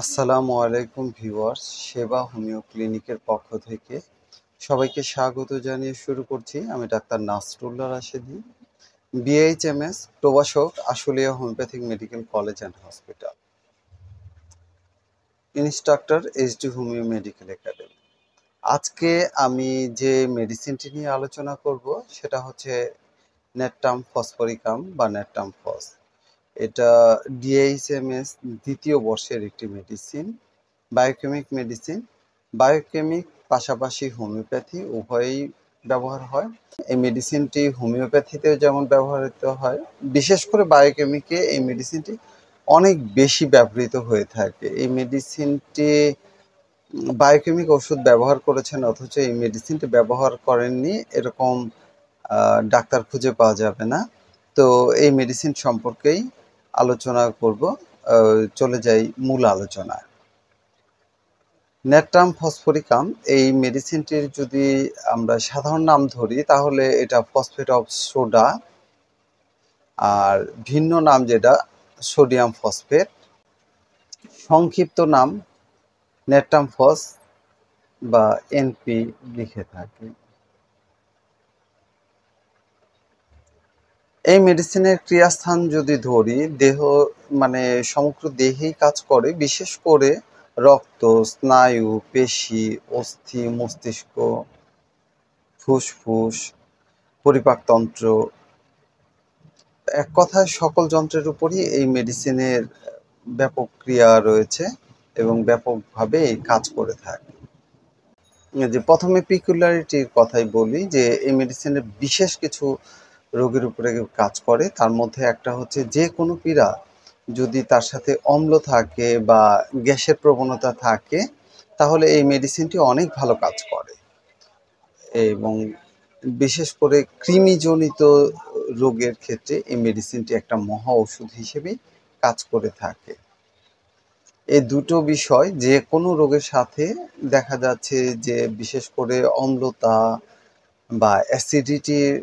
আসসালামু আলাইকুম ভিউয়ার্স, সেবা হোমিও ক্লিনিকের পক্ষ থেকে সবাইকে স্বাগত জানিয়ে শুরু করছি। আমি ডাক্তার নাসরুল্লাহ রাশেদী, বিএইচএমএস, প্রভাষক, Ashulia homeopathic medical college and hospital, instructor HD homeo medical academy. আজকে আমি যে মেডিসিনটি নিয়ে আলোচনা করব সেটা হচ্ছে নেটটাম ফসফরিকাম বা নেটটাম ফস। এটা ডিএইচএমএস দ্বিতীয় বর্ষের একটি মেডিসিন, বায়োকেমিক মেডিসিন। বায়োকেমিক পাশাপাশি হোমিওপ্যাথি উভয়ই ব্যবহার হয়। এই মেডিসিনটি হোমিওপ্যাথিতেও যেমন ব্যবহৃত হয়, বিশেষ করে বায়োকেমিকে এই মেডিসিনটি অনেক বেশি ব্যবহৃত হয়ে থাকে। এই মেডিসিনটি বায়োকেমিক ওষুধ ব্যবহার করেছেন অথচ এই মেডিসিনটি ব্যবহার করেননি এরকম ডাক্তার খুঁজে পাওয়া যাবে না। তো এই মেডিসিন সম্পর্কেই আলোচনা করব। চলে যাই মূল আলোচনায়। নেটটাম ফসফরিকাম এই মেডিসিনটির যদি আমরা সাধারণ নাম ধরি তাহলে এটা ফসফেট অফ সোডা, আর ভিন্ন নাম যেটা সোডিয়াম ফসফেট, সংক্ষিপ্ত নাম নেটটাম ফস বা এনপি লিখে থাকে। এই মেডিসিনের ক্রিয়াস্থান যদি ধরি, দেহ মানে সমগ্র দেহেই কাজ করে, বিশেষ করে রক্ত, স্নায়ু, পেশি, অস্থি, মস্তিষ্ক, ফুসফুস, পরিপাকতন্ত্র, এক কথায় সকল যন্ত্রের উপরই এই মেডিসিনের ব্যাপক ক্রিয়া রয়েছে এবং ব্যাপকভাবে কাজ করে থাকে। যে প্রথমে পিকুলারিটির কথাই বলি, যে এই মেডিসিনের বিশেষ কিছু রোগের উপরে কাজ করে। তার মধ্যে একটা হচ্ছে যে কোনো পীড়া যদি তার সাথে অম্ল থাকে বা গ্যাসের প্রবণতা থাকে তাহলে এই মেডিসিনটি অনেক ভালো কাজ করে। এবং বিশেষ করে কৃমিজনিত রোগের ক্ষেত্রে এই মেডিসিনটি একটা মহা ওষুধ হিসেবে কাজ করে থাকে। এই দুটো বিষয় যে কোনো রোগের সাথে দেখা যাচ্ছে যে বিশেষ করে অম্লতা বা অ্যাসিডিটির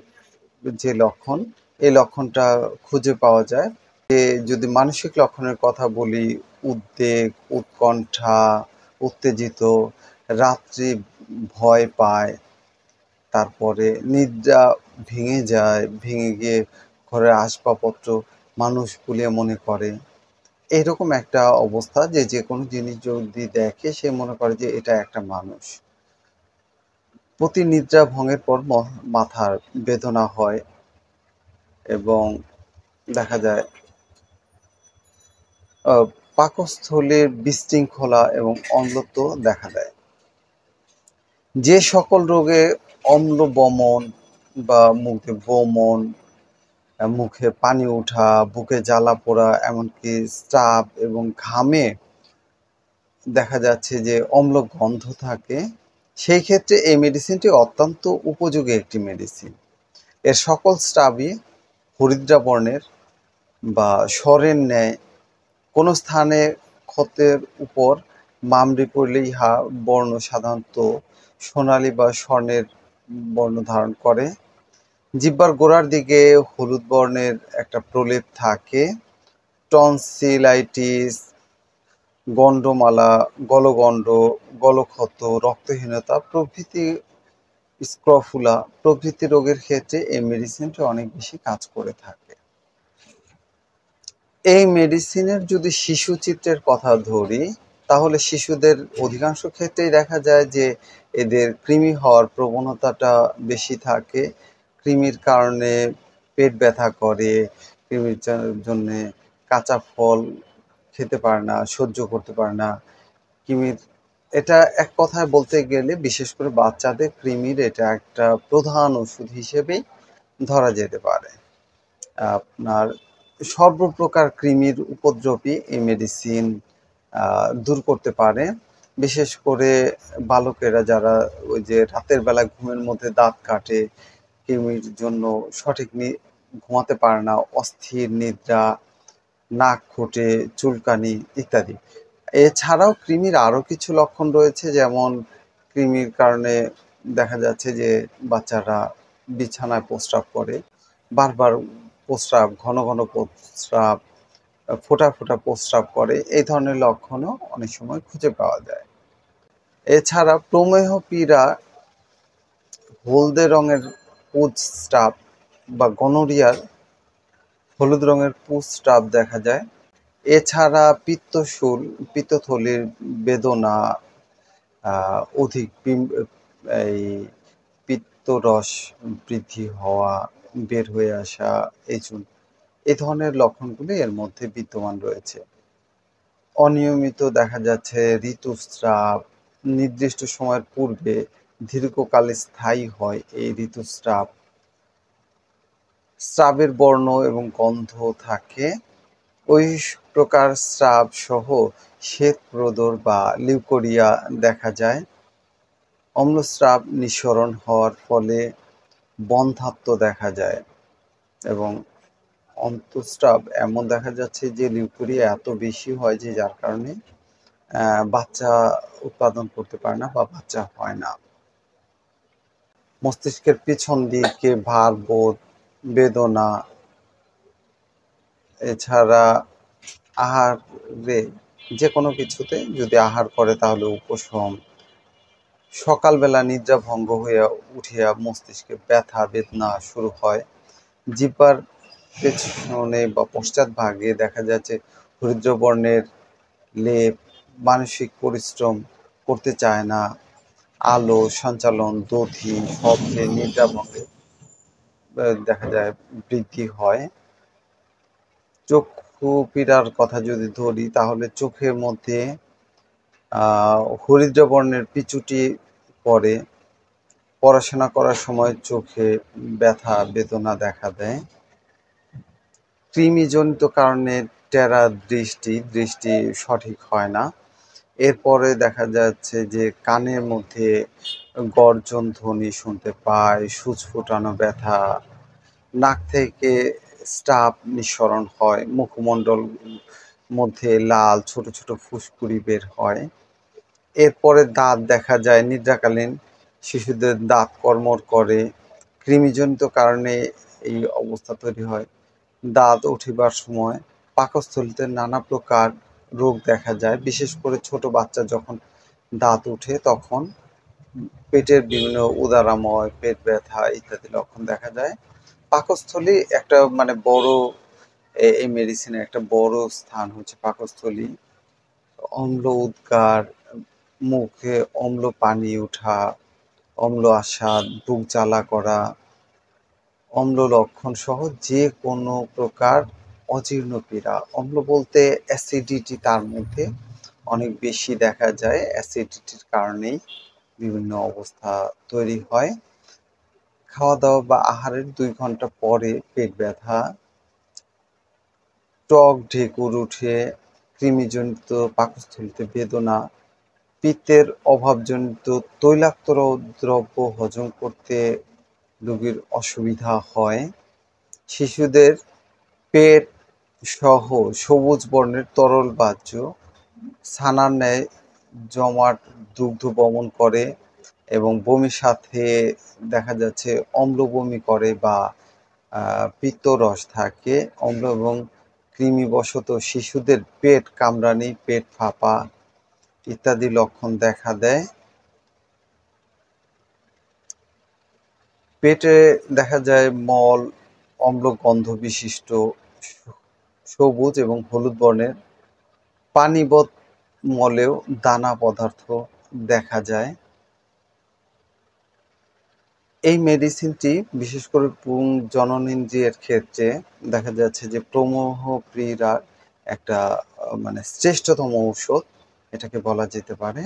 যে লক্ষণ, এই লক্ষণটা খুঁজে পাওয়া যায়। যদি মানসিক লক্ষণের কথা বলি, উদ্বেগ, উৎকণ্ঠা, উত্তেজিত, রাত্রি ভয় পায়, তারপরে নিদ্রা ভেঙে যায়, ভেঙে গিয়ে ঘরের আসবাবপত্র মানুষ বলে মনে করে, এরকম একটা অবস্থা যে যে কোনো জিনিস যদি দেখে সে মনে করে যে এটা একটা মানুষ। প্রতি নিদ্রা ভঙ্গের পর মাথার বেদনা হয় এবং দেখা যায় পাকস্থলীর বিশৃঙ্খলা এবং অম্লত্ব দেখা দেয়। যে সকল রোগে অম্ল বমন বা মুখে বমন, মুখে পানি ওঠা, বুকে জ্বালা পোড়া, এমনকি স্রাব এবং ঘামে দেখা যাচ্ছে যে অম্ল গন্ধ থাকে, সেই ক্ষেত্রে এই মেডিসিনটি অত্যন্ত উপযোগী একটি মেডিসিন। এর সকল স্রাবই হরিদ্রা বর্ণের বা স্বরের ন্যায়, কোনো স্থানে ক্ষতের উপর মামড়ি পড়লে ইহা বর্ণ সাধারণত সোনালী বা স্বর্ণের বর্ণ ধারণ করে। জিহ্বার গোড়ার দিকে হলুদ বর্ণের একটা প্রলেপ থাকে। টনসিলাইটিস, গণ্ডমালা, গলগণ্ড, গলক্ষত, রক্তহীনতা প্রভৃতি, স্ক্রফুলা প্রভৃতি রোগের ক্ষেত্রে এই মেডিসিনটি অনেক বেশি কাজ করে থাকে। এই মেডিসিনের যদি শিশু চিত্রের কথা ধরি তাহলে শিশুদের অধিকাংশ ক্ষেত্রেই দেখা যায় যে এদের কৃমি হওয়ার প্রবণতাটা বেশি থাকে। কৃমির কারণে পেট ব্যথা করে, কৃমির জন্যে কাঁচা ফল খেতে পারে না, সহ্য করতে পারে না। কৃমির এটা এক কথায় বলতে গেলে বিশেষ করে বাচ্চাদের কৃমির এটা একটা প্রধান ওষুধ হিসেবেই ধরা যেতে পারে। আপনার সর্বপ্রকার কৃমির উপদ্রবই এই মেডিসিন দূর করতে পারে। বিশেষ করে বালকেরা যারা ওই যে রাতের বেলা ঘুমের মধ্যে দাঁত কাটে, কৃমির জন্য সঠিক ঘুমাতে পারে না, অস্থির নিদ্রা, নাক খুঁটে, চুলকানি ইত্যাদি। এছাড়াও কৃমির আরও কিছু লক্ষণ রয়েছে, যেমন কৃমির কারণে দেখা যাচ্ছে যে বাচ্চারা বিছানায় প্রস্রাব করে, বারবার প্রস্রাব, ঘন ঘন প্রস্রাব, ফোঁটা ফোঁটা প্রস্রাব করে, এই ধরনের লক্ষণও অনেক সময় খুঁজে পাওয়া যায়। এছাড়া প্রমেহ পীড়া, হলদে রঙের পুজ-স্রাব বা গনোরিয়ার হলুদ রঙের পুজ-স্রাব দেখা যায়। এছাড়া পিত্তথলির বেদনা, অধিক এই পিত্তরস বৃদ্ধি হওয়া, বের হয়ে আসা, এই ধরনের লক্ষণগুলি এর মধ্যে বিদ্যমান রয়েছে। অনিয়মিত দেখা যাচ্ছে ঋতুস্রাব, নির্দিষ্ট সময়ের পূর্বে দীর্ঘকালে স্থায়ী হয় এই ঋতুস্রাব। স্রাবের বর্ণ এবং গন্ধ থাকে। ওই প্রকার স্রাব সহ শ্বেতপ্রদর বা লিউকোরিয়া দেখা যায়। অম্লস্রাব নিঃসরণ হওয়ার ফলে বন্ধ্যাত্ব দেখা যায় এবং অন্তঃস্রাব এমন দেখা যাচ্ছে যে লিউকোরিয়া এত বেশি হয় যে যার কারণে বাচ্চা উৎপাদন করতে পারে না বা বাচ্চা হয় না। মস্তিষ্কের পিছন দিকে ভারবোধ, বেদনা, এছাড়া আহারে যে কোনো কিছুতে যদি আহার করে তাহলে উপশম, সকালবেলা নিদ্রা ভঙ্গ হইয়া উঠিয়া মস্তিষ্কে ব্যথা বেদনা শুরু হয়। জিহ্বার পেছনে বা পশ্চাৎভাগে দেখা যাচ্ছে হরিদ্রবর্ণের লেপ, মানসিক পরিশ্রম করতে চায় না, আলো সঞ্চালন, দধি, শব্দে নিদ্রাভঙ্গে দেখা যায় বৃদ্ধি হয়। চক্ষু পীড়ার কথা যদি ধরি তাহলে চোখের মধ্যে হরিদ্রবর্ণের পিছুটি পড়ে, পড়াশোনা করার সময় চোখে ব্যথা বেদনা দেখা দেয়। কৃমিজনিত কারণে টেরা দৃষ্টি সঠিক হয় না। এরপরে দেখা যাচ্ছে যে কানের মধ্যে গর্জন ধ্বনি শুনতে পায়, সূচ ফোটানো ব্যথা, নাক থেকে স্রাব নিঃসরণ হয়, মুখমণ্ডল মধ্যে লাল ছোট ছোট ফুসকুড়ি বের হয়। এরপরে দাঁত দেখা যায়, নিদ্রাকালীন শিশুদের দাঁত কড়মড় করে, কৃমিজনিত কারণে এই অবস্থা তৈরি হয়। দাঁত উঠিবার সময় পাকস্থলীতে নানা প্রকার রোগ দেখা যায়, বিশেষ করে ছোট বাচ্চা যখন দাঁত উঠে তখন পেটের বিভিন্ন উদারাময়, পেট ব্যথা ইত্যাদি লক্ষণ দেখা যায়। পাকস্থলী একটা বড়, এই মেডিসিনের একটা বড় স্থান হচ্ছে পাকস্থলী। অম্ল উদ্গার, মুখে অম্ল পানি ওঠা, অম্ল আসা, বুক জ্বালা করা, অম্ল লক্ষণ সহ যে কোনো প্রকার অজীর্ণ পীড়া। অম্ল বলতে অ্যাসিডিটি তার মধ্যে অনেক বেশি দেখা যায়। অ্যাসিডিটির কারণেই বিভিন্ন অবস্থা তৈরি হয়। খাওয়া দাওয়া বা আহারের 2 ঘন্টা পরে পেট ব্যথা, টক ঢেকুর উঠে, কৃমিজনিত পাকস্থলীতে বেদনা, পিত্তের অভাবজনিত তৈলাক্ত দ্রব্য হজম করতে রোগীর অসুবিধা হয়। শিশুদের পেট সহ সবুজ বর্ণের তরল বাহ্য ছানার ন্যায় জমাট দুগ্ধ বমন করে এবং বমির সাথে দেখা যাচ্ছে অম্ল বমি করে বা পিত্তরস থাকে। অম্ল এবং কৃমিবশত শিশুদের পেট কামড়ানি, পেট ফাঁপা ইত্যাদি লক্ষণ দেখা দেয়। পেটে দেখা যায় মল অম্ল গন্ধ বিশিষ্ট সবুজ এবং হলুদ বর্ণের, পানিবৎ মলেও দানা পদার্থ দেখা যায়। এই মেডিসিনটি বিশেষ করে পুং জননেন্দ্রিয়ের ক্ষেত্রে দেখা যাচ্ছে যে প্রমেহ পীড়ার একটা শ্রেষ্ঠতম ঔষধ এটাকে বলা যেতে পারে।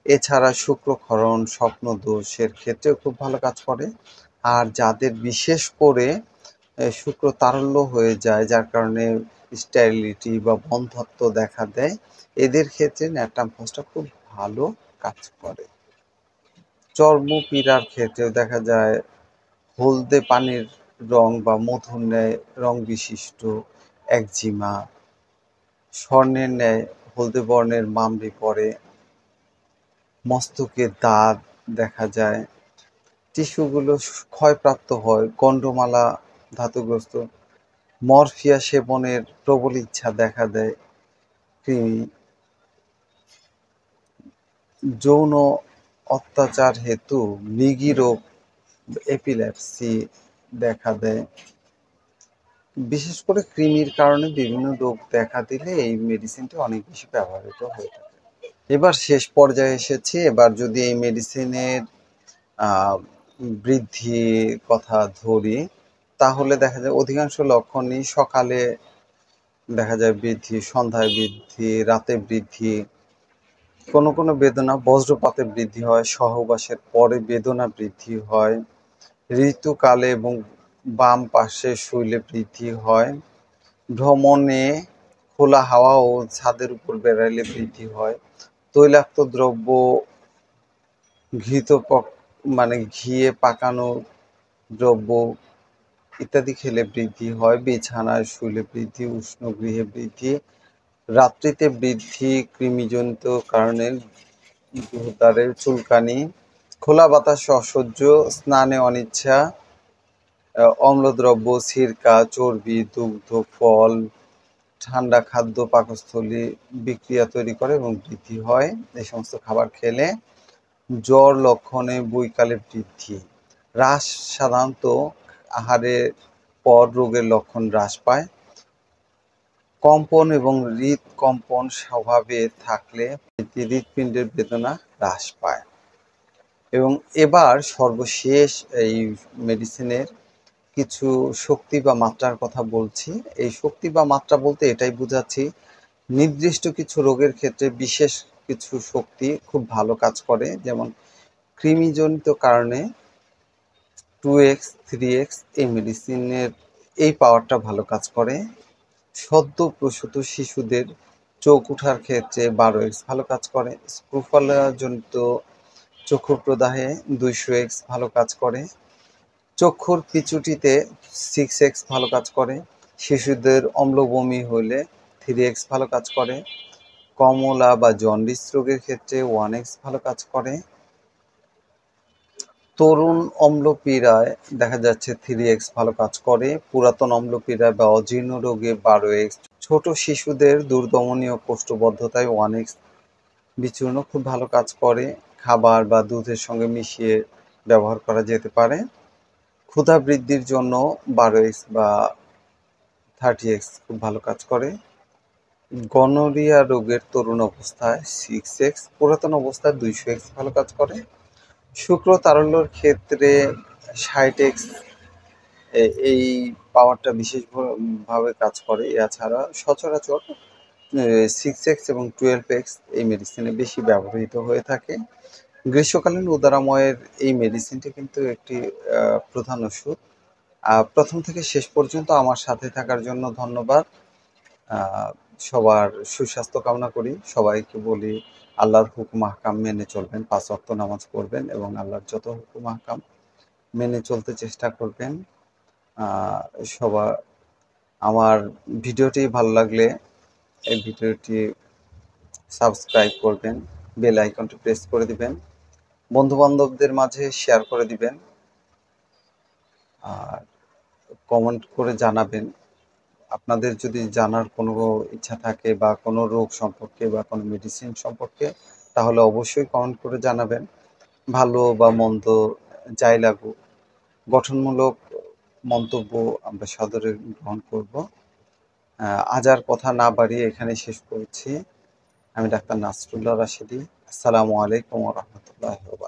এছাড়া শুক্রক্ষরণ, স্বপ্নদোষের ক্ষেত্রেও খুব ভালো কাজ করে। আর যাদের বিশেষ করে শুক্র তারল্য হয়ে যায় যার কারণে স্টেরিলিটি বা বন্ধ্যত্ব দেখা দেয়, এদের ক্ষেত্রে ন্যাটামফসটা খুব ভালো কাজ করে। চর্মপীড়ার ক্ষেত্রেও দেখা যায় হলদে পানির রং বা মধুর ন্যায় রং বিশিষ্ট একজিমা, স্বর্ণের ন্যায় হলদে বর্ণের মামড়ি পড়ে, মস্তকে দাগ দেখা যায়, টিস্যুগুলো ক্ষয়প্রাপ্ত হয়, গণ্ডমালা ধাতুগ্রস্ত, মরফিয়া সেবনের প্রবল ইচ্ছা দেখা দেয় কৃমি, যৌন অত্যাচার হেতু মৃগী রোগ এপিলেপসি দেখা দেয়। বিশেষ করে কৃমির কারণে বিভিন্ন রোগ দেখা দিলে এই মেডিসিনটি অনেক বেশি ব্যবহৃত হয়ে থাকে। এবার শেষ পর্যায়ে এসেছি। এবার যদি এই মেডিসিনের বৃদ্ধির কথা ধরি, তাহলে দেখা যায় অধিকাংশ লক্ষণই সকালে দেখা যায় বৃদ্ধি, সন্ধ্যায় বৃদ্ধি, রাতে বৃদ্ধি, কোনো কোনো বেদনা বজ্রপাতে বৃদ্ধি হয়, সহবাসের পরে বেদনা বৃদ্ধি হয়, ঋতুকালে এবং বাম পাশে শুইলে বৃদ্ধি হয়, ভ্রমণে খোলা হাওয়া ও ছাদের উপর বেড়াইলে বৃদ্ধি হয়, তৈলাক্ত দ্রব্য ঘৃত মানে ঘিয়ে পাকানো দ্রব্য ইত্যাদি খেলে বৃদ্ধি হয়, বিছানায় শুইলে বৃদ্ধি, উষ্ণ গৃহে বৃদ্ধি, রাত্রিতে বৃদ্ধি, কৃমিজনিত কারণে গুরুদ্বারের চুলকানি, খোলা বাতাসে অসহ্য, স্নানে অনিচ্ছা, অম্লদ্রব্য, সিরকা, চর্বি, দুগ্ধ, ফল, ঠান্ডা খাদ্য পাকস্থলী বিক্রিয়া তৈরি করে এবং বৃদ্ধি হয়। এই সমস্ত খাবার খেলে জ্বর লক্ষণে বৈকালে বৃদ্ধি, হ্রাস সাধারণত আহারের পর রোগের লক্ষণ হ্রাস পায়, কম্পন এবং হৃদকম্পন স্বভাবে থাকলে হৃৎপিণ্ডের বেদনা হ্রাস পায়। এবং এবার সর্বশেষ এই মেডিসিনের কিছু শক্তি বা মাত্রার কথা বলছি। এই শক্তি বা মাত্রা বলতে এটাই বোঝাচ্ছি, নির্দিষ্ট কিছু রোগের ক্ষেত্রে বিশেষ কিছু শক্তি খুব ভালো কাজ করে। যেমন কৃমিজনিত কারণে 2x 3x এই মেডিসিনের এই পাওয়ারটা ভালো কাজ করে। সদ্য প্রসূত শিশুদের চোখ ওঠার ক্ষেত্রে 12x ভালো কাজ করে। স্ক্রোফালাজনিত চক্ষু প্রদাহে 200x ভালো কাজ করে। চক্ষুর পিছুটিতে 6x ভালো কাজ করে। শিশুদের অম্লবমি হলে 3x ভালো কাজ করে। কমলা বা জন্ডিস রোগের ক্ষেত্রে 1x ভালো কাজ করে। তরুণ অম্লপীড়ায় দেখা যাচ্ছে 3x ভালো কাজ করে। পুরাতন অম্লপীড়া বা অজীর্ণ রোগে 12x। ছোট শিশুদের দুর্দমনীয় কোষ্ঠবদ্ধতায় 1x বিচূর্ণ খুব ভালো কাজ করে। খাবার বা দুধের সঙ্গে মিশিয়ে ব্যবহার করা যেতে পারে। ক্ষুধা বৃদ্ধির জন্য 12x বা 30x খুব ভালো কাজ করে। গনোরিয়া রোগের তরুণ অবস্থায় 6x, পুরাতন অবস্থায় 200x ভালো কাজ করে। শুক্র তারল্যর ক্ষেত্রে 60x এই পাওয়ারটা বিশেষভাবে কাজ করে। এছাড়া সচরাচর 6x এবং 12x এই মেডিসিনে বেশি ব্যবহৃত হয়ে থাকে। গ্রীষ্মকালীন উদারাময়ের এই মেডিসিনটি কিন্তু একটি প্রধান ওষুধ। প্রথম থেকে শেষ পর্যন্ত আমার সাথে থাকার জন্য ধন্যবাদ। সবার সুস্বাস্থ্য কামনা করি। সবাইকে বলি আল্লাহর হুকুম আহকাম মেনে চলবেন, 5 ওয়াক্ত নামাজ পড়বেন এবং আল্লাহর যত হুকুম আহকাম মেনে চলতে চেষ্টা করবেন। সবার আমার ভিডিওটি ভালো লাগলে এই ভিডিওটি সাবস্ক্রাইব করবেন, বেল আইকনটি প্রেস করে দিবেন, বন্ধু বান্ধবদের মাঝে শেয়ার করে দিবেন, আর কমেন্ট করে জানাবেন। আপনাদের যদি জানার কোনো ইচ্ছা থাকে বা কোনো রোগ সম্পর্কে বা কোনো মেডিসিন সম্পর্কে, তাহলে অবশ্যই কমেন্ট করে জানাবেন। ভালো বা মন্দ যাই লাগুক, গঠনমূলক মন্তব্য আমরা সাদরে গ্রহণ করব। আজ আর কথা না বাড়িয়ে এখানে শেষ করছি। আমি ডাক্তার নাসরুল্লাহ রাশেদী। আসসালামু আলাইকুম ওয়া রাহমাতুল্লাহি ওয়া বারাকাতুহু।